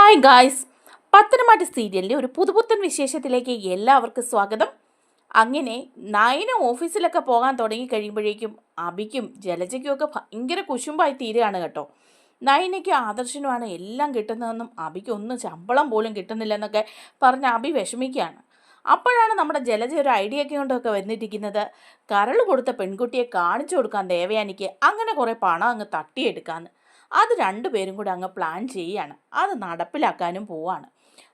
Hi guys, Pathanamthitta സീരിയലിലെ ഒരു പുതുപുത്തൻ വിശേഷത്തിലേക്ക് എല്ലാവർക്കും സ്വാഗതം. അങ്ങനെ നയന ഓഫീസിലൊക്കെ പോകാൻ തുടങ്ങി കഴിയുമ്പോഴേക്കും അബിക്കും ജലജയ്ക്കും ഒക്കെ ഭയങ്കര കുശുമ്പായി തീരുകയാണ് കേട്ടോ. നയനയ്ക്കും ആദർശനുമാണ് എല്ലാം കിട്ടുന്നതെന്നും അബിക്ക് ഒന്നും ശമ്പളം പോലും കിട്ടുന്നില്ലെന്നൊക്കെ പറഞ്ഞ് അബി വിഷമിക്കുകയാണ്. അപ്പോഴാണ് നമ്മുടെ ജലജ ഒരു ഐഡിയ ഒക്കെ കൊണ്ടൊക്കെ വന്നിരിക്കുന്നത്. കരൾ കൊടുത്ത പെൺകുട്ടിയെ കാണിച്ചു കൊടുക്കാൻ ദേവയാനിക്ക് അങ്ങനെ കുറേ പണം അങ്ങ് തട്ടിയെടുക്കാന്ന്. അത് രണ്ടുപേരും കൂടെ അങ്ങ് പ്ലാൻ ചെയ്യുകയാണ്. അത് നടപ്പിലാക്കാനും പോവാണ്.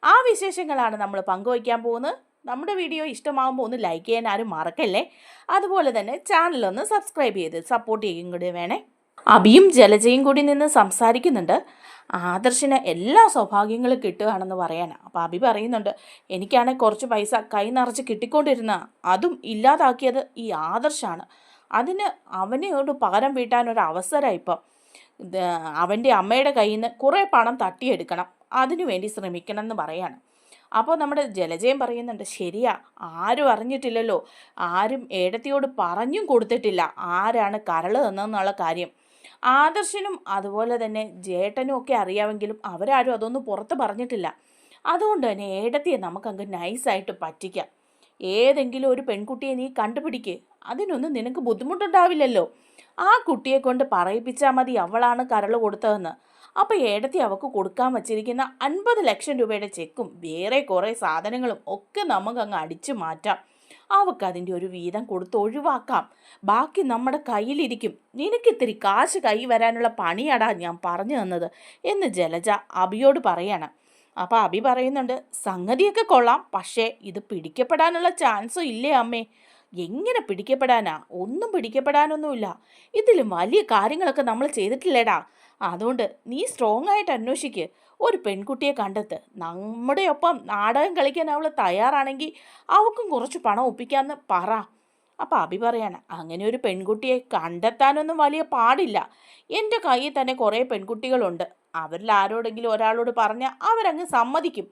ആ വിശേഷങ്ങളാണ് നമ്മൾ പങ്കുവയ്ക്കാൻ പോകുന്നത്. നമ്മുടെ വീഡിയോ ഇഷ്ടമാകുമ്പോൾ ഒന്ന് ലൈക്ക് ചെയ്യാൻ ആരും മറക്കല്ലേ. അതുപോലെ തന്നെ ചാനലൊന്ന് സബ്സ്ക്രൈബ് ചെയ്ത് സപ്പോർട്ട് ചെയ്യും കൂടി വേണേ. അബിയും ജലജയും കൂടി നിന്ന് സംസാരിക്കുന്നുണ്ട്. ആദർശിന് എല്ലാ സൗഭാഗ്യങ്ങളും കിട്ടുകയാണെന്ന് പറയാനാണ്. അപ്പോൾ അബി പറയുന്നുണ്ട്, എനിക്കാണെങ്കിൽ കുറച്ച് പൈസ കൈ നിറച്ച് കിട്ടിക്കൊണ്ടിരുന്ന അതും ഇല്ലാതാക്കിയത് ഈ ആദർശാണ്. അതിന് അവനെയോട് പകരം വീട്ടാനൊരു അവസരമാണ് ഇപ്പം. അവൻ്റെ അമ്മയുടെ കയ്യിൽ നിന്ന് കുറേ പണം തട്ടിയെടുക്കണം, അതിനു വേണ്ടി ശ്രമിക്കണം എന്ന് പറയാണ്. അപ്പോൾ നമ്മുടെ ജലജയം പറയുന്നുണ്ട്, ശരിയാ, ആരും അറിഞ്ഞിട്ടില്ലല്ലോ, ആരും ഏടത്തിയോട് പറഞ്ഞും കൊടുത്തിട്ടില്ല ആരാണ് കരൾ തന്നെന്നുള്ള കാര്യം. ആദർശനും അതുപോലെ തന്നെ ജേട്ടനും ഒക്കെ അറിയാമെങ്കിലും അവരാരും അതൊന്നും പുറത്ത് പറഞ്ഞിട്ടില്ല. അതുകൊണ്ട് തന്നെ ഏടത്തിയെ നമുക്കങ്ങ് നൈസായിട്ട് പറ്റിക്കാം. ഏതെങ്കിലും ഒരു പെൺകുട്ടിയെ നീ കണ്ടുപിടിക്ക്, അതിനൊന്നും നിനക്ക് ബുദ്ധിമുട്ടുണ്ടാവില്ലല്ലോ. ആ കുട്ടിയെ കൊണ്ട് പറയിപ്പിച്ചാൽ മതി അവളാണ് കരൾ കൊടുത്തതെന്ന്. അപ്പോൾ ഏടത്തി അവൾക്ക് കൊടുക്കാൻ വച്ചിരിക്കുന്ന 50 ലക്ഷം രൂപയുടെ ചെക്കും വേറെ കുറേ സാധനങ്ങളും ഒക്കെ നമുക്കങ്ങ് അടിച്ചു മാറ്റാം. അവൾക്ക് അതിൻ്റെ ഒരു വീതം കൊടുത്ത് ഒഴിവാക്കാം. ബാക്കി നമ്മുടെ കയ്യിലിരിക്കും. നിനക്കിത്തിരി കാശ് കൈ വരാനുള്ള പണിയാടാ ഞാൻ പറഞ്ഞു തന്നത് എന്ന് ജലജ അബിയോട് പറയാണ്. അപ്പോൾ അബി പറയുന്നുണ്ട്, സംഗതിയൊക്കെ കൊള്ളാം, പക്ഷേ ഇത് പിടിക്കപ്പെടാനുള്ള ചാൻസും ഇല്ലേ അമ്മേ? എങ്ങനെ പിടിക്കപ്പെടാനാ? ഒന്നും പിടിക്കപ്പെടാനൊന്നുമില്ല. ഇതിലും വലിയ കാര്യങ്ങളൊക്കെ നമ്മൾ ചെയ്തിട്ടില്ലേടാ. അതുകൊണ്ട് നീ സ്ട്രോങ് ആയിട്ട് അന്വേഷിക്ക്. ഒരു പെൺകുട്ടിയെ കണ്ടെത്ത്. നമ്മുടെ ഒപ്പം നാടകം കളിക്കാൻ അവൾ തയ്യാറാണെങ്കിൽ അവൾക്കും കുറച്ച് പണം ഒപ്പിക്കാമെന്ന് പറ. അപ്പം അബി പറയാണ്, അങ്ങനെ ഒരു പെൺകുട്ടിയെ കണ്ടെത്താനൊന്നും വലിയ പാടില്ല. എൻ്റെ കയ്യിൽ തന്നെ കുറേ പെൺകുട്ടികളുണ്ട്. അവരിൽ ആരോടെങ്കിലും ഒരാളോട് പറഞ്ഞാൽ അവരങ്ങ് സമ്മതിക്കും.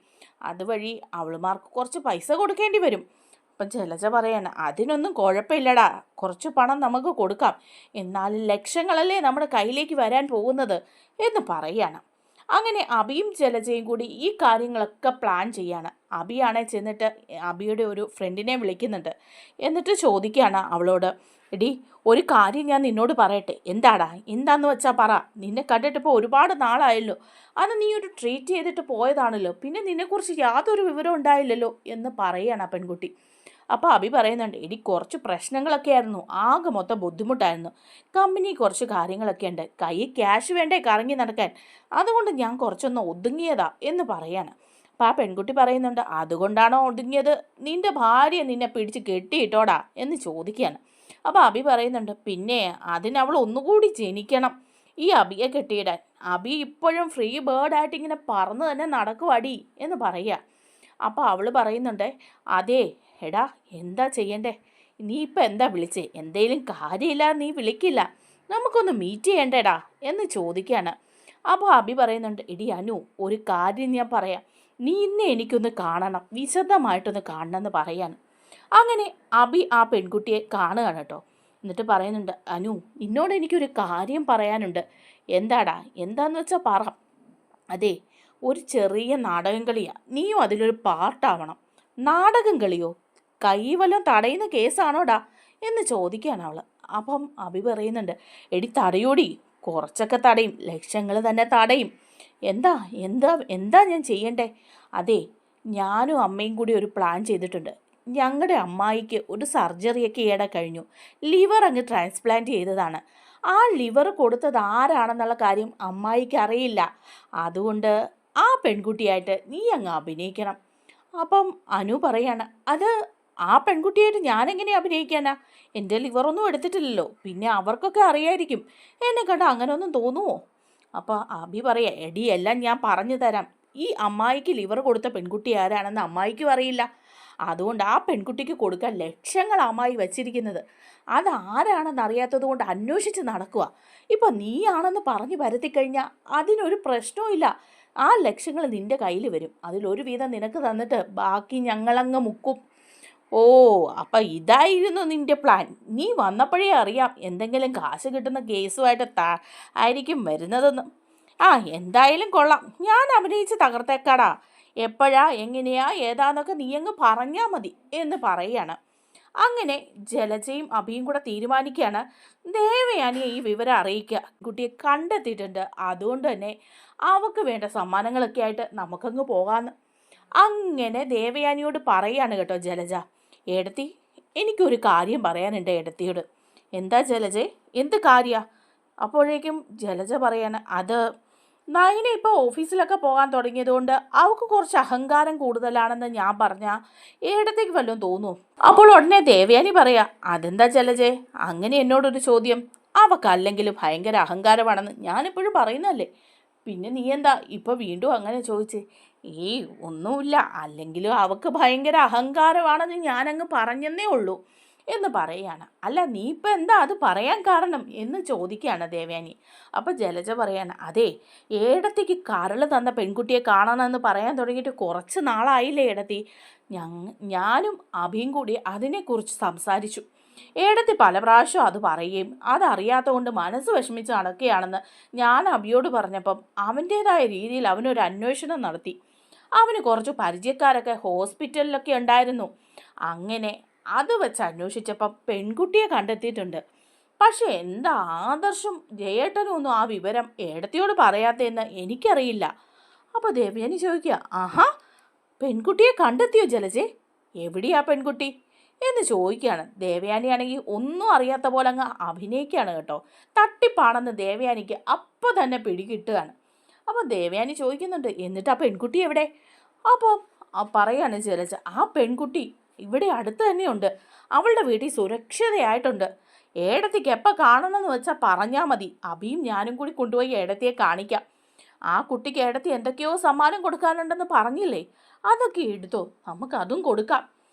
അതുവഴി അവളുമാർക്ക് കുറച്ച് പൈസ കൊടുക്കേണ്ടി വരും. അപ്പം ജലജ പറയാണ്, അതിനൊന്നും കുഴപ്പമില്ലടാ, കുറച്ച് പണം നമുക്ക് കൊടുക്കാം. എന്നാലും ലക്ഷങ്ങളല്ലേ നമ്മുടെ കയ്യിലേക്ക് വരാൻ പോകുന്നത് എന്ന് പറയാണ്. അങ്ങനെ അബിയും ജലജയും കൂടി ഈ കാര്യങ്ങളൊക്കെ പ്ലാൻ ചെയ്യാണ്. അബിയാണെ ചെന്നിട്ട് അബിയുടെ ഒരു ഫ്രണ്ടിനെ വിളിക്കുന്നുണ്ട്. എന്നിട്ട് ചോദിക്കുകയാണ് അവളോട്, എടി ഒരു കാര്യം ഞാൻ നിന്നോട് പറയട്ടെ. എന്താടാ? എന്താന്ന് വെച്ചാൽ പറ. നിന്നെ കണ്ടിട്ടിപ്പോൾ ഒരുപാട് നാളായല്ലോ. അന്ന് നീ ഒരു ട്രീറ്റ് ചെയ്തിട്ട് പോയതാണല്ലോ, പിന്നെ നിന്നെക്കുറിച്ച് യാതൊരു വിവരം ഉണ്ടായില്ലല്ലോ എന്ന് പറയാണ് ആ പെൺകുട്ടി. അപ്പോൾ അബി പറയുന്നുണ്ട്, എടി കുറച്ച് പ്രശ്നങ്ങളൊക്കെ ആയിരുന്നു, ആകെ മൊത്തം ബുദ്ധിമുട്ടായിരുന്നു. കമ്പനി കുറച്ച് കാര്യങ്ങളൊക്കെ ഉണ്ട്, കയ്യിൽ ക്യാഷ് വേണ്ടേ കറങ്ങി നടക്കാൻ, അതുകൊണ്ട് ഞാൻ കുറച്ചൊന്ന് ഒതുങ്ങിയതാ എന്ന് പറയാണ്. അപ്പോൾ ആ പെൺകുട്ടി പറയുന്നുണ്ട്, അതുകൊണ്ടാണോ ഒതുങ്ങിയത്? നിൻ്റെ ഭാര്യ നിന്നെ പിടിച്ച് കെട്ടിയിട്ടോടാ എന്ന് ചോദിക്കുകയാണ്. അപ്പോൾ അബി പറയുന്നുണ്ട്, പിന്നെ അതിനവൾ ഒന്നുകൂടി ജനിക്കണം ഈ അബിയെ കെട്ടിയിടാൻ. അബി ഇപ്പോഴും ഫ്രീ ബേർഡായിട്ട് ഇങ്ങനെ പറന്ന് തന്നെ നടക്കുവാടി എന്ന് പറയുക. അപ്പോൾ അവൾ പറയുന്നുണ്ട്, അതേ എടാ, എന്താ ചെയ്യണ്ടേ? നീ ഇപ്പം എന്താ വിളിച്ചേ? എന്തേലും കാര്യമില്ല നീ വിളിക്കില്ല, നമുക്കൊന്ന് മീറ്റ് ചെയ്യണ്ടേടാ എന്ന് ചോദിക്കുകയാണ്. അപ്പോൾ അബി പറയുന്നുണ്ട്, എടി അനു, ഒരു കാര്യം ഞാൻ പറയാം, നീ ഇന്നെ എനിക്കൊന്ന് കാണണം, വിശദമായിട്ടൊന്ന് കാണണം എന്ന് പറയാണ്. അങ്ങനെ അബി ആ പെൺകുട്ടിയെ കാണുകയാണ് കേട്ടോ. എന്നിട്ട് പറയുന്നുണ്ട്, അനു, നിന്നോട് എനിക്കൊരു കാര്യം പറയാനുണ്ട്. എന്താടാ? എന്താന്ന് വെച്ചാൽ പറ. അതെ, ഒരു ചെറിയ നാടകം കളിയാണ്, നീയും അതിലൊരു പാർട്ടാവണം. നാടകം കളിയോ? കൈ വല്ലതും തടയുന്ന കേസാണോടാ എന്ന് ചോദിക്കുകയാണ് അവൾ. അപ്പം അബി പറയുന്നുണ്ട്, എടി തടയൂടി, കുറച്ചൊക്കെ തടയും, ലക്ഷങ്ങൾ തന്നെ തടയും. എന്താ എന്താ എന്താ ഞാൻ ചെയ്യണ്ടേ? അതെ, ഞാനും അമ്മയും കൂടി ഒരു പ്ലാൻ ചെയ്തിട്ടുണ്ട്. ഞങ്ങളുടെ അമ്മായിക്ക് ഒരു സർജറിയൊക്കെ ഈയിടെ കഴിഞ്ഞു. ലിവർ അങ്ങ് ട്രാൻസ്പ്ലാന്റ് ചെയ്തതാണ്. ആ ലിവർ കൊടുത്തത് ആരാണെന്നുള്ള കാര്യം അമ്മായിക്ക് അറിയില്ല. അതുകൊണ്ട് ആ പെൺകുട്ടിയായിട്ട് നീ അങ്ങ് അഭിനയിക്കണം. അപ്പം അനു പറയാണ്, അത് ആ പെൺകുട്ടിയായിട്ട് ഞാനെങ്ങനെ അഭിനയിക്കാനാ? എൻ്റെ ലിവറൊന്നും എടുത്തിട്ടില്ലല്ലോ, പിന്നെ അവർക്കൊക്കെ അറിയായിരിക്കും, എന്നെ കണ്ട അങ്ങനെയൊന്നും തോന്നുമോ? അപ്പോൾ അബി പറയാ, എടി എല്ലാം ഞാൻ പറഞ്ഞു തരാം. ഈ അമ്മായിക്ക് ലിവർ കൊടുത്ത പെൺകുട്ടി ആരാണെന്ന് അമ്മായിക്കും അറിയില്ല. അതുകൊണ്ട് ആ പെൺകുട്ടിക്ക് കൊടുക്കാൻ ലക്ഷങ്ങൾ അമ്മായി വച്ചിരിക്കുന്നത്. അതാരാണെന്ന് അറിയാത്തത് കൊണ്ട് അന്വേഷിച്ച് നടക്കുക. ഇപ്പം നീയാണെന്ന് പറഞ്ഞു വരുത്തിക്കഴിഞ്ഞാൽ അതിനൊരു പ്രശ്നവും. ആ ലക്ഷങ്ങൾ നിൻ്റെ കയ്യിൽ വരും. അതിലൊരു വീതം നിനക്ക് തന്നിട്ട് ബാക്കി ഞങ്ങളങ്ങ് മുക്കും. ഓ, അപ്പം ഇതായിരുന്നു നിൻ്റെ പ്ലാൻ. നീ വന്നപ്പോഴേ അറിയാം എന്തെങ്കിലും കാശ് കിട്ടുന്ന കേസുമായിട്ട് ആയിരിക്കും വരുന്നതെന്ന്. ആ എന്തായാലും കൊള്ളാം, ഞാൻ അഭിനയിച്ച് തകർത്തേക്കാടാ, എപ്പോഴാ എങ്ങനെയാ ഏതാന്നൊക്കെ നീ അങ്ങ് പറഞ്ഞാൽ മതി എന്ന് പറയാണ്. അങ്ങനെ ജലജയും അഭിയും കൂടെ തീരുമാനിക്കുകയാണ് ദേവയാനിയെ ഈ വിവരം അറിയിക്കുക. കുട്ടിയെ കണ്ടെത്തിയിട്ടുണ്ട്, അതുകൊണ്ട് തന്നെ അവക്ക് വേണ്ട സമ്മാനങ്ങളൊക്കെ ആയിട്ട് നമുക്കങ്ങ് പോകാമെന്ന്. അങ്ങനെ ദേവയാനിയോട് പറയാണ് കേട്ടോ ജലജ, ഏടത്തി എനിക്കൊരു കാര്യം പറയാനുണ്ട് ഏടത്തിയോട്. എന്താ ജലജെ, എന്ത് കാര്യ? അപ്പോഴേക്കും ജലജ പറയാണ്, അത് നൈന ഇപ്പോൾ ഓഫീസിലൊക്കെ പോകാൻ തുടങ്ങിയതുകൊണ്ട് അവൾക്ക് കുറച്ച് അഹങ്കാരം കൂടുതലാണെന്ന് ഞാൻ പറഞ്ഞ ഏടത്തേക്ക് വല്ലതും തോന്നുമോ? അപ്പോൾ ഉടനെ ദേവയാനി പറയാ, അതെന്താ ജലജെ അങ്ങനെ എന്നോടൊരു ചോദ്യം? അവക്കല്ലെങ്കിലും ഭയങ്കര അഹങ്കാരമാണെന്ന് ഞാനെപ്പോഴും പറയുന്നല്ലേ, പിന്നെ നീ എന്താ ഇപ്പൊ വീണ്ടും അങ്ങനെ ചോദിച്ചേ? ഏയ് ഒന്നുമില്ല, അല്ലെങ്കിലും അവക്ക് ഭയങ്കര അഹങ്കാരമാണെന്ന് ഞാനങ്ങ് പറഞ്ഞെന്നേ ഉള്ളൂ എന്ന് പറയാണ്. അല്ല നീ ഇപ്പം എന്താ അത് പറയാൻ കാരണം എന്ന് ചോദിക്കുകയാണ് ദേവയാനി. അപ്പം ജലജ പറയാണ്, അതെ ഏടത്തിക്ക് കരള് തന്ന പെൺകുട്ടിയെ കാണണമെന്ന് പറയാൻ തുടങ്ങിയിട്ട് കുറച്ച് നാളായില്ലേ ഏടത്തി. ഞാനും അഭിയും കൂടി അതിനെക്കുറിച്ച് സംസാരിച്ചു. ഏടത്തി പല പ്രാവശ്യം അത് പറയുകയും അതറിയാത്ത കൊണ്ട് മനസ്സ് വിഷമിച്ച് നടക്കുകയാണെന്ന് ഞാൻ അഭിയോട് പറഞ്ഞപ്പം അവൻ്റേതായ രീതിയിൽ അവനൊരു അന്വേഷണം നടത്തി. അവന് കുറച്ച് പരിചയക്കാരൊക്കെ ഹോസ്പിറ്റലിലൊക്കെ ഉണ്ടായിരുന്നു. അങ്ങനെ അത് വെച്ച് അന്വേഷിച്ചപ്പം പെൺകുട്ടിയെ കണ്ടെത്തിയിട്ടുണ്ട്. പക്ഷെ എന്താ ആദർശം ജയേട്ടനും ഒന്നും ആ വിവരം ഏടത്തിയോട് പറയാത്തതെന്ന് എനിക്കറിയില്ല. അപ്പോൾ ദേവയാനി ചോദിക്കുക, ആഹാ പെൺകുട്ടിയെ കണ്ടെത്തിയോ ജലജെ? എവിടെയാ പെൺകുട്ടി എന്ന് ചോദിക്കുകയാണ്. ദേവയാനിയാണെങ്കിൽ ഒന്നും അറിയാത്ത പോലെ അങ്ങ് അഭിനയിക്കുകയാണ് കേട്ടോ. തട്ടിപ്പാണെന്ന് ദേവയാനിക്ക് അപ്പോൾ തന്നെ പിടികിട്ടുകയാണ്. അപ്പോൾ ദേവയാനി ചോദിക്കുന്നുണ്ട്, എന്നിട്ട് ആ പെൺകുട്ടി എവിടെ? അപ്പോൾ പറയാണ് ജലജ, ആ പെൺകുട്ടി ഇവിടെ അടുത്ത് തന്നെയുണ്ട്, അവളുടെ വീട്ടിൽ സുരക്ഷിതയായിട്ടുണ്ട്. ഏടത്തിക്ക് എപ്പോൾ കാണണമെന്ന് വെച്ചാൽ പറഞ്ഞാൽ മതി, അഭിയും ഞാനും കൂടി കൊണ്ടുപോയി ഏടത്തിയെ കാണിക്കാം. ആ കുട്ടിക്ക് ഏടത്തി എന്തൊക്കെയോ സമ്മാനം കൊടുക്കാനുണ്ടെന്ന് പറഞ്ഞില്ലേ, അതൊക്കെ എടുത്തോ, നമുക്കതും കൊടുക്കാം.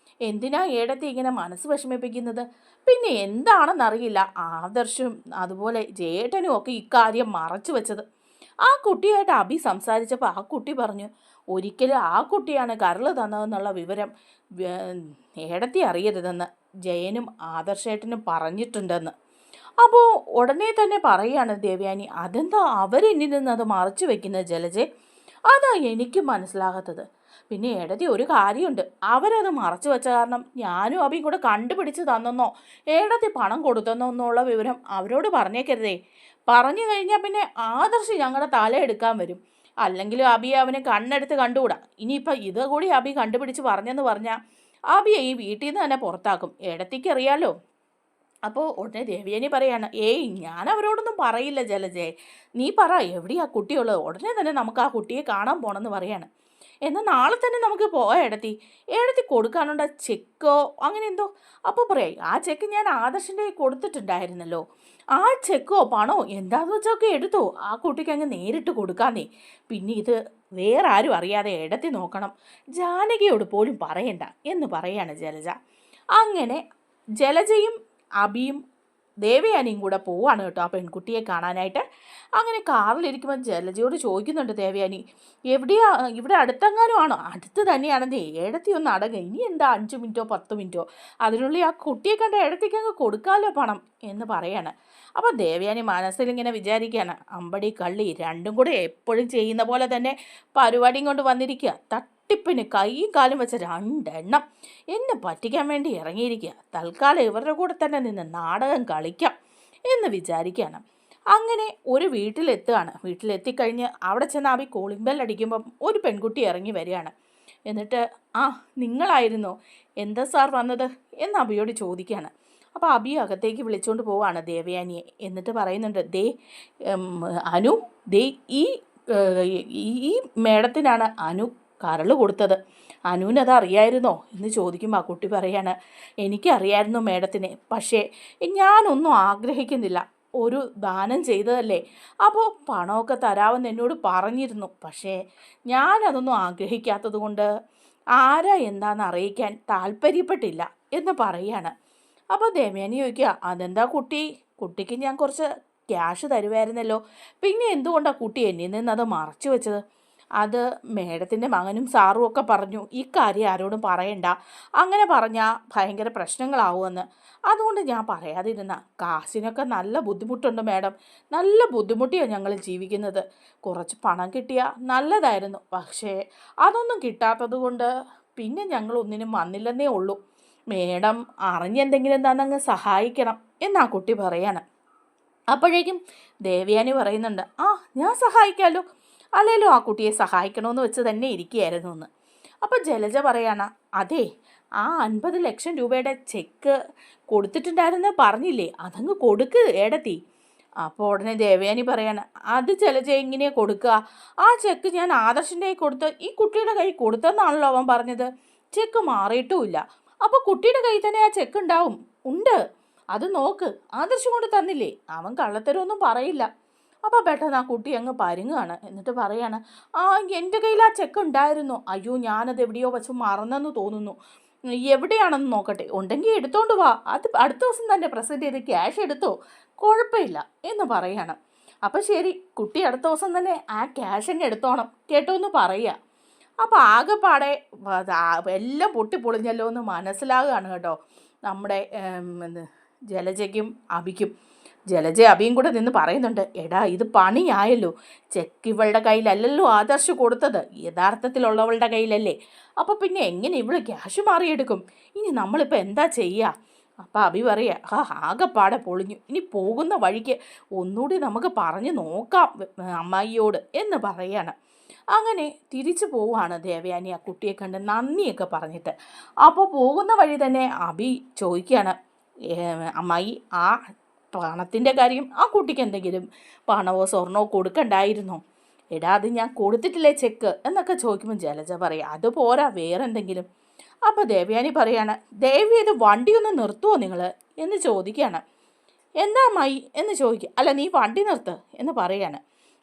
എന്തിനാ ഏടത്തി ഇങ്ങനെ മനസ്സ് വിഷമിപ്പിക്കുന്നത്? പിന്നെ എന്താണെന്നറിയില്ല ആദർശും അതുപോലെ ജയേട്ടനും ഒക്കെ ഇക്കാര്യം മറച്ചു വെച്ചത്. ആ കുട്ടിയായിട്ട് അഭി സംസാരിച്ചപ്പോൾ ആ കുട്ടി പറഞ്ഞു, ഒരിക്കലും ആ കുട്ടിയാണ് കരള് തന്നതെന്നുള്ള വിവരം ഏടത്തി അറിയരുതെന്ന് ജയനും ആദർശേട്ടനും പറഞ്ഞിട്ടുണ്ടെന്ന്. അപ്പോൾ ഉടനെ തന്നെ പറയുകയാണ് ദേവയാനി, അതെന്താ അവരെന്നിൽ നിന്ന് അത് മറച്ചു വെക്കുന്നത് ജലജെ? അതാ എനിക്ക് മനസ്സിലാകാത്തത്. പിന്നെ ഏടത്തി ഒരു കാര്യമുണ്ട്, അവരത് മറച്ചു വെച്ച കാരണം ഞാനും അഭിയും കൂടെ കണ്ടുപിടിച്ച് തന്നെന്നോ ഏടത്തി പണം കൊടുത്തെന്നോ എന്നുള്ള വിവരം അവരോട് പറഞ്ഞേക്കരുതേ. പറഞ്ഞു കഴിഞ്ഞാൽ പിന്നെ ആദർശ് ഞങ്ങളുടെ തല എടുക്കാൻ വരും. അല്ലെങ്കിലും അബിയെ അവനെ കണ്ണെടുത്ത് കണ്ടുകൂടാ. ഇനിയിപ്പോൾ ഇത് കൂടി അബി കണ്ടുപിടിച്ച് പറഞ്ഞെന്ന് പറഞ്ഞാൽ അബിയെ ഈ വീട്ടിൽ നിന്ന് തന്നെ പുറത്താക്കും, ഏടത്തിക്ക് അറിയാലോ. അപ്പോൾ ഉടനെ ദേവയാനി പറയാണ്, ഏയ് ഞാൻ അവരോടൊന്നും പറയില്ല ജലജയെ, നീ പറ എവിടെയാ കുട്ടിയുള്ളത്, ഉടനെ തന്നെ നമുക്ക് ആ കുട്ടിയെ കാണാൻ പോകണമെന്ന് പറയാണ്. എന്നാൽ നാളെ തന്നെ നമുക്ക് പോകാം ഏടത്തി, ഏടത്തി കൊടുക്കാനുണ്ട ചെക്കോ അങ്ങനെ എന്തോ. അപ്പോൾ പറയാം, ആ ചെക്ക് ഞാൻ ആദർശിൻ്റെ കൊടുത്തിട്ടുണ്ടായിരുന്നല്ലോ, ആ ചെക്കോ പണോ എന്താന്ന് വെച്ചൊക്കെ എടുത്തോ, ആ കുട്ടിക്ക് അങ്ങ് നേരിട്ട് കൊടുക്കാന്നേ. പിന്നെ ഇത് വേറെ ആരും അറിയാതെ ഏടത്തി നോക്കണം, ജാനകിയോട് പോലും പറയണ്ട എന്ന് പറയാണ് ജലജ. അങ്ങനെ ജലജയും അബിയും ദേവയാനിയും കൂടെ പോവാണ് കേട്ടോ ആ പെൺകുട്ടിയെ കാണാനായിട്ട്. അങ്ങനെ കാറിലിരിക്കുമ്പോൾ ജലജയോട് ചോദിക്കുന്നുണ്ട് ദേവയാനി, എവിടെയാ, ഇവിടെ അടുത്തെങ്ങാനും ആണോ? അടുത്ത് തന്നെയാണെന്നേ, ഏടത്തി ഒന്ന് അടങ്ങ്, ഇനി എന്താ 5 മിനിറ്റോ 10 മിനിറ്റോ, അതിനുള്ളിൽ ആ കുട്ടിയെ കണ്ട ഏടത്തിക്ക് അങ്ങ് കൊടുക്കാമല്ലോ പണം എന്ന് പറയാണ്. അപ്പോൾ ദേവയാനി മനസ്സിലിങ്ങനെ വിചാരിക്കുകയാണ്, അമ്പടി കള്ളി രണ്ടും കൂടെ എപ്പോഴും ചെയ്യുന്ന പോലെ തന്നെ പരിപാടിയും കൊണ്ട് വന്നിരിക്കുക, തട്ടിപ്പിന് കൈയും കാലും വെച്ച രണ്ടെണ്ണം എന്നെ പറ്റിക്കാൻ വേണ്ടി ഇറങ്ങിയിരിക്കുക, തൽക്കാലം ഇവരുടെ കൂടെ തന്നെ നിന്ന് നാടകം കളിക്കാം എന്ന് വിചാരിക്കുകയാണ്. അങ്ങനെ ഒരു വീട്ടിലെത്തുകയാണ്. വീട്ടിലെത്തിക്കഴിഞ്ഞ് അവിടെ ചെന്ന് അബി കോളിംഗ് ബെൽ അടിക്കുമ്പം ഒരു പെൺകുട്ടി ഇറങ്ങി വരികയാണ്. എന്നിട്ട്, ആ നിങ്ങളായിരുന്നോ, എന്താ സാർ വന്നത് എന്ന് അബിയോട് ചോദിക്കുകയാണ്. അപ്പോൾ അബി അകത്തേക്ക് വിളിച്ചുകൊണ്ട് പോവാണ് ദേവയാനിയെ. എന്നിട്ട് പറയുന്നുണ്ട്, ദേ അനു, ദേ ഈ ഈ മേഡത്തിനാണ് അനു കരള് കൊടുത്തത്, അനുവിനത് അറിയായിരുന്നോ എന്ന് ചോദിക്കുമ്പോൾ ആ കുട്ടി പറയാണ്, എനിക്കറിയായിരുന്നു മേഡത്തിനെ, പക്ഷേ ഞാനൊന്നും ആഗ്രഹിക്കുന്നില്ല, ഒരു ദാനം ചെയ്തതല്ലേ, അപ്പോൾ പണമൊക്കെ തരാമെന്ന് എന്നോട് പറഞ്ഞിരുന്നു, പക്ഷേ ഞാനതൊന്നും ആഗ്രഹിക്കാത്തത് കൊണ്ട് ആരാ എന്താണെന്ന് അറിയിക്കാൻ താല്പര്യപ്പെട്ടില്ല എന്ന് പറയാണ്. അപ്പോൾ ദേവയാനി ചോദിക്കുക, അതെന്താ കുട്ടിക്ക് ഞാൻ കുറച്ച് ക്യാഷ് തരുമായിരുന്നല്ലോ, പിന്നെ എന്തുകൊണ്ടാണ് കുട്ടി എന്നിൽ നിന്ന് അത് മറച്ചു വെച്ചത്? അത് മേഡത്തിൻ്റെ മകനും സാറും ഒക്കെ പറഞ്ഞു ഈ കാര്യം ആരോടും പറയണ്ട, അങ്ങനെ പറഞ്ഞാൽ ഭയങ്കര പ്രശ്നങ്ങളാവുമെന്ന്. അതുകൊണ്ട് ഞാൻ പറയാതിരുന്ന. കാശിനൊക്കെ നല്ല ബുദ്ധിമുട്ടുണ്ട് മേഡം, നല്ല ബുദ്ധിമുട്ടിയാണ് ഞങ്ങൾ ജീവിക്കുന്നത്. കുറച്ച് പണം കിട്ടിയാൽ നല്ലതായിരുന്നു, പക്ഷേ അതൊന്നും കിട്ടാത്തത് കൊണ്ട് പിന്നെ ഞങ്ങൾ ഒന്നിനും വന്നില്ലെന്നേ ഉള്ളൂ. മേഡം അറിഞ്ഞെന്തെങ്കിലും തന്നങ്ങ് സഹായിക്കണം എന്നാ കുട്ടി പറയാണ്. അപ്പോഴേക്കും ദേവയാനി പറയുന്നുണ്ട്, ആ ഞാൻ സഹായിക്കാമല്ലോ, അല്ലേലും ആ കുട്ടിയെ സഹായിക്കണമെന്ന് വെച്ച് തന്നെ ഇരിക്കുകയായിരുന്നു എന്ന്. അപ്പോൾ ജലജ പറയാണ്, അതെ ആ 50 ലക്ഷം രൂപയുടെ ചെക്ക് കൊടുത്തിട്ടുണ്ടായിരുന്നു പറഞ്ഞില്ലേ, അതങ്ങ് കൊടുക്ക് ഏടത്തി. അപ്പോൾ ഉടനെ ദേവയാനി പറയാണ്, അത് ജലജ എങ്ങനെയാണ് കൊടുക്കുക? ആ ചെക്ക് ഞാൻ ആദർശിൻ്റെ കൈ കൊടുത്ത് ഈ കുട്ടിയുടെ കൈ കൊടുത്തെന്നാണല്ലോ അവൻ പറഞ്ഞത്. ചെക്ക് മാറിയിട്ടുമില്ല. അപ്പോൾ കുട്ടിയുടെ കയ്യിൽ തന്നെ ആ ചെക്ക് ഉണ്ടാവും. ഉണ്ട്, അത് നോക്ക്, ആദർശ് കൊണ്ട് തന്നില്ലേ, അവൻ കള്ളത്തരമൊന്നും പറയില്ല. അപ്പോൾ പെട്ടെന്ന് ആ കുട്ടി അങ്ങ് പരുങ്ങുകയാണ്. എന്നിട്ട് പറയാണ്, ആ എൻ്റെ കയ്യിൽ ആ ചെക്ക് ഉണ്ടായിരുന്നു, അയ്യോ ഞാനത് എവിടെയോ വെച്ച് മറന്നെന്ന് തോന്നുന്നു, എവിടെയാണെന്ന് നോക്കട്ടെ, ഉണ്ടെങ്കിൽ എടുത്തോണ്ട് വാ, അത് അടുത്ത ദിവസം തന്നെ പ്രസൻറ്റ് ചെയ്ത് ക്യാഷ് എടുത്തോ, കുഴപ്പമില്ല എന്ന് പറയാണ്. അപ്പം ശരി, കുട്ടി അടുത്ത ദിവസം തന്നെ ആ ക്യാഷ് അങ്ങ് എടുത്തോണം കേട്ടോ എന്ന് പറയുക. അപ്പോൾ ആകെപ്പാടെ എല്ലാം പൊട്ടിപ്പൊളിഞ്ഞല്ലോ എന്ന് മനസ്സിലാകുകയാണ് കേട്ടോ നമ്മുടെ ജലജയ്ക്കും അഭിക്കും. ജലജ അഭിയും കൂടെ നിന്ന് പറയുന്നുണ്ട്, എടാ ഇത് പണിയായല്ലോ, ചെക്ക് ഇവളുടെ കയ്യിലല്ലല്ലോ ആദർശ് കൊടുത്തത്, യഥാർത്ഥത്തിലുള്ളവളുടെ കയ്യിലല്ലേ, അപ്പോൾ പിന്നെ എങ്ങനെ ഇവള് ക്യാഷ് മാറിയെടുക്കും, ഇനി നമ്മളിപ്പോൾ എന്താ ചെയ്യുക? അപ്പോൾ അഭി പറയുക, ആകെപ്പാടെ പൊളിഞ്ഞു, ഇനി പോകുന്ന വഴിക്ക് ഒന്നുകൂടി നമുക്ക് പറഞ്ഞു നോക്കാം അമ്മായിയോട് എന്ന് പറയാണ്. അങ്ങനെ തിരിച്ചു പോവുകയാണ് ദേവയാനി ആ കുട്ടിയെ കണ്ട് നന്ദിയൊക്കെ പറഞ്ഞിട്ട്. അപ്പോൾ പോകുന്ന വഴി തന്നെ അഭി ചോദിക്കുകയാണ്, അമ്മായി ആ പണത്തിൻ്റെ കാര്യം ആ കുട്ടിക്ക് എന്തെങ്കിലും പണമോ സ്വർണമോ കൊടുക്കണ്ടായിരുന്നോ? എടാ അത് ഞാൻ കൊടുത്തിട്ടില്ലേ ചെക്ക് എന്നൊക്കെ ചോദിക്കുമ്പോൾ ജലജ പറയാം, അത് പോരാ വേറെ എന്തെങ്കിലും. അപ്പോൾ ദേവയാനി പറയാണ്, ദേവി ഇത് വണ്ടിയൊന്ന് നിർത്തുമോ നിങ്ങൾ എന്ന് ചോദിക്കുകയാണ്. എന്താ അമ്മായി എന്ന് ചോദിക്കുക, അല്ല നീ വണ്ടി നിർത്ത് എന്ന് പറയാണ്.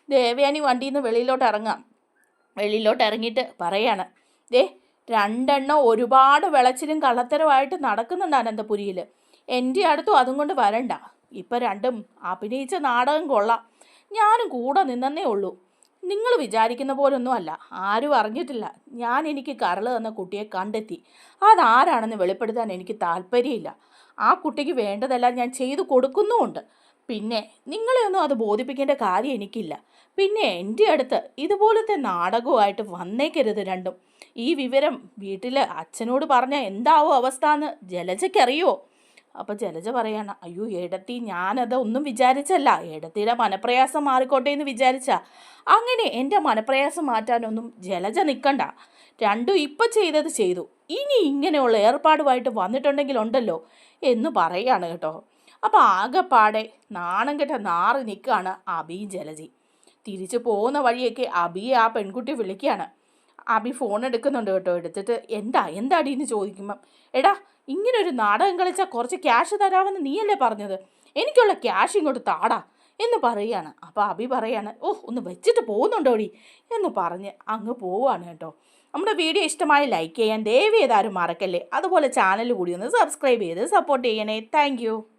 ദേവയാനി വണ്ടിയിൽ നിന്ന് വെളിയിലോട്ട് ഇറങ്ങിയിട്ട് പറയാണ്, ദേ രണ്ടെണ്ണം ഒരുപാട് വിളച്ചിലും കള്ളത്തരമായിട്ട് നടക്കുന്നുണ്ട് അനന്തപുരിയിൽ, എൻ്റെ അടുത്തും അതും കൊണ്ട് വരണ്ട. ഇപ്പം രണ്ടും അഭിനയിച്ച നാടകം കൊള്ളാം, ഞാനും കൂടെ നിന്നേ ഉള്ളൂ. നിങ്ങൾ വിചാരിക്കുന്ന പോലൊന്നും അല്ല, ആരും അറിഞ്ഞിട്ടില്ല ഞാൻ എനിക്ക് കരള് തന്ന കുട്ടിയെ കണ്ടെത്തി. അതാരാണെന്ന് വെളിപ്പെടുത്താൻ എനിക്ക് താല്പര്യമില്ല. ആ കുട്ടിക്ക് വേണ്ടതെല്ലാം ഞാൻ ചെയ്തു കൊടുക്കുന്നുമുണ്ട്. പിന്നെ നിങ്ങളെയൊന്നും അത് ബോധിപ്പിക്കേണ്ട കാര്യം എനിക്കില്ല. പിന്നെ എൻ്റെ അടുത്ത് ഇതുപോലത്തെ നാടകവുമായിട്ട് വന്നേക്കരുത് രണ്ടും. ഈ വിവരം വീട്ടിൽ അച്ഛനോട് പറഞ്ഞാൽ എന്താവോ അവസ്ഥ എന്ന് ജലജയ്ക്കറിയോ? അപ്പോൾ ജലജ പറയാണ്, അയ്യോ ഏടത്തി ഞാനത് ഒന്നും വിചാരിച്ചല്ല, ഏടത്തിയുടെ മനപ്രയാസം മാറിക്കോട്ടെ എന്ന് വിചാരിച്ച. അങ്ങനെ എൻ്റെ മനപ്രയാസം മാറ്റാനൊന്നും ജലജ നിൽക്കണ്ട, രണ്ടും ഇപ്പം ചെയ്തത് ചെയ്തു, ഇനി ഇങ്ങനെയുള്ള ഏർപ്പാടുമായിട്ട് വന്നിട്ടുണ്ടെങ്കിൽ ഉണ്ടല്ലോ എന്ന് പറയാണ് കേട്ടോ. അപ്പോൾ ആകെപ്പാടെ നാണം കെട്ട നാറി നിൽക്കുകയാണ് അഭിയും ജലജയും. തിരിച്ചു പോകുന്ന വഴിയൊക്കെ അഭിയെ ആ പെൺകുട്ടി വിളിക്കുകയാണ്. അഭി ഫോൺ എടുക്കുന്നുണ്ട് കേട്ടോ. എടുത്തിട്ട് എന്താടി എന്ന് ചോദിക്കുമ്പം, എടാ ഇങ്ങനൊരു നാടകം കളിച്ചാൽ കുറച്ച് ക്യാഷ് തരാമെന്ന് നീയല്ലേ പറഞ്ഞത്, എനിക്കുള്ള ക്യാഷ് ഇങ്ങോട്ട് താടാ എന്ന് പറയുകയാണ്. അപ്പോൾ അഭി പറയാണ്, ഒന്ന് വെച്ചിട്ട് പോകുന്നുണ്ടോടി എന്ന് പറഞ്ഞ് അങ്ങ് പോവുകയാണ് കേട്ടോ. നമ്മുടെ വീഡിയോ ഇഷ്ടമായി ലൈക്ക് ചെയ്യാൻ ദയവ് ചെയ്താരും മറക്കല്ലേ, അതുപോലെ ചാനൽ കൂടി ഒന്ന് സബ്സ്ക്രൈബ് ചെയ്ത് സപ്പോർട്ട് ചെയ്യണേ. താങ്ക്